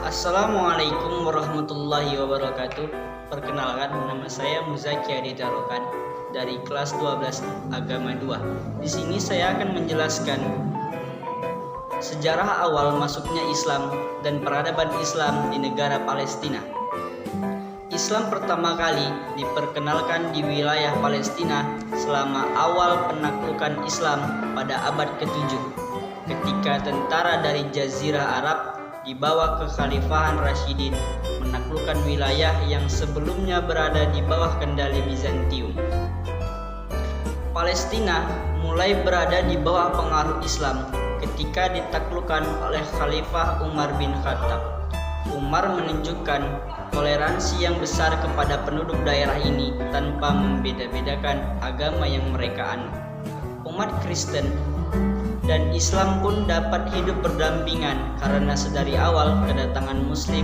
Assalamualaikum warahmatullahi wabarakatuh. Perkenalkan, nama saya Muzaki Adi Tarokan dari kelas 12 Agama 2. Di sini saya akan menjelaskan sejarah awal masuknya Islam dan peradaban Islam di negara Palestina. Islam pertama kali diperkenalkan di wilayah Palestina selama awal penaklukan Islam pada abad ke-7, ketika tentara dari Jazirah Arab di bawah kekhalifahan Rasyidin menaklukkan wilayah yang sebelumnya berada di bawah kendali Bizantium. Palestina mulai berada di bawah pengaruh Islam ketika ditaklukkan oleh Khalifah Umar bin Khattab. Umar menunjukkan toleransi yang besar kepada penduduk daerah ini tanpa membeda-bedakan agama yang mereka anut. Umat Kristen dan Islam pun dapat hidup berdampingan karena sedari awal kedatangan Muslim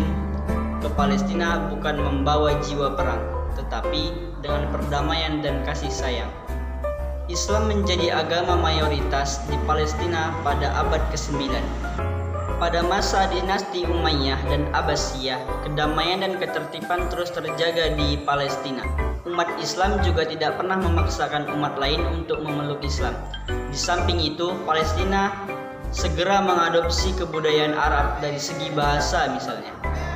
ke Palestina bukan membawa jiwa perang, tetapi dengan perdamaian dan kasih sayang. Islam menjadi agama mayoritas di Palestina pada abad ke-9. Pada masa dinasti Umayyah dan Abbasiyah, kedamaian dan ketertiban terus terjaga di Palestina. Umat Islam juga tidak pernah memaksakan umat lain untuk memeluk Islam. Di samping itu, Palestina segera mengadopsi kebudayaan Arab dari segi bahasa misalnya.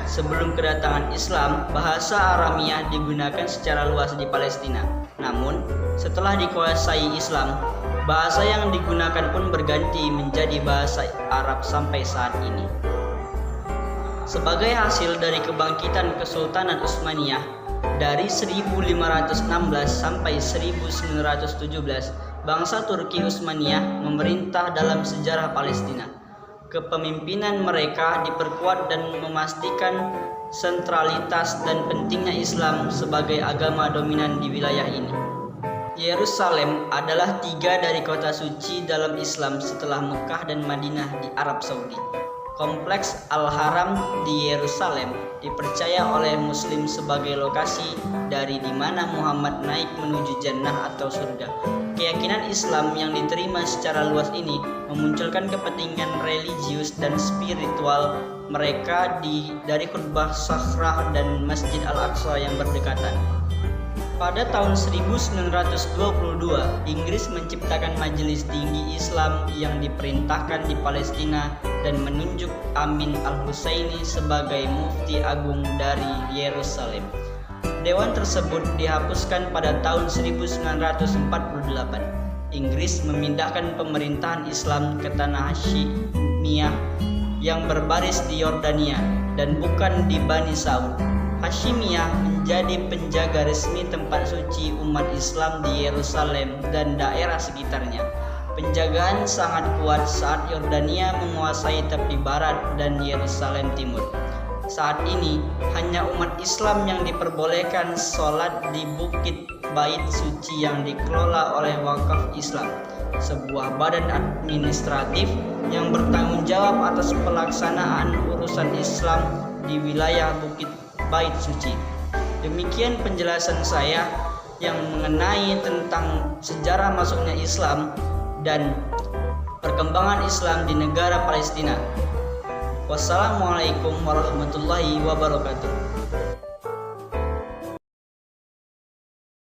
Sebelum kedatangan Islam, bahasa Aramiyah digunakan secara luas di Palestina. Namun, setelah dikuasai Islam, bahasa yang digunakan pun berganti menjadi bahasa Arab sampai saat ini. Sebagai hasil dari kebangkitan Kesultanan Utsmaniyah dari 1516 sampai 1917, bangsa Turki Utsmaniyah memerintah dalam sejarah Palestina. Kepemimpinan mereka diperkuat dan memastikan sentralitas dan pentingnya Islam sebagai agama dominan di wilayah ini. Yerusalem adalah 3 dari kota suci dalam Islam setelah Mekah dan Madinah di Arab Saudi. Kompleks Al-Haram di Yerusalem dipercaya oleh Muslim sebagai lokasi dari di mana Muhammad naik menuju jannah atau surga. Keyakinan Islam yang diterima secara luas ini memunculkan kepentingan religius dan spiritual mereka dari khutbah Sakhrah dan Masjid Al-Aqsa yang berdekatan. Pada tahun 1922, Inggris menciptakan Majelis Tinggi Islam yang diperintahkan di Palestina dan menunjuk Amin Al-Husaini sebagai Mufti Agung dari Yerusalem. Dewan tersebut dihapuskan pada tahun 1948. Inggris memindahkan pemerintahan Islam ke tanah Hasyimiyah yang berbaris di Yordania dan bukan di Bani Saud. Hasyimiyah menjadi penjaga resmi tempat suci umat Islam di Yerusalem dan daerah sekitarnya. Penjagaan sangat kuat saat Yordania menguasai tepi barat dan Yerusalem timur. Saat ini hanya umat Islam yang diperbolehkan sholat di Bukit Bait Suci yang dikelola oleh Wakaf Islam, sebuah badan administratif yang bertanggung jawab atas pelaksanaan urusan Islam di wilayah Bukit Bait Suci. Demikian penjelasan saya yang mengenai tentang sejarah masuknya Islam dan perkembangan Islam di negara Palestina. Wassalamualaikum warahmatullahi wabarakatuh.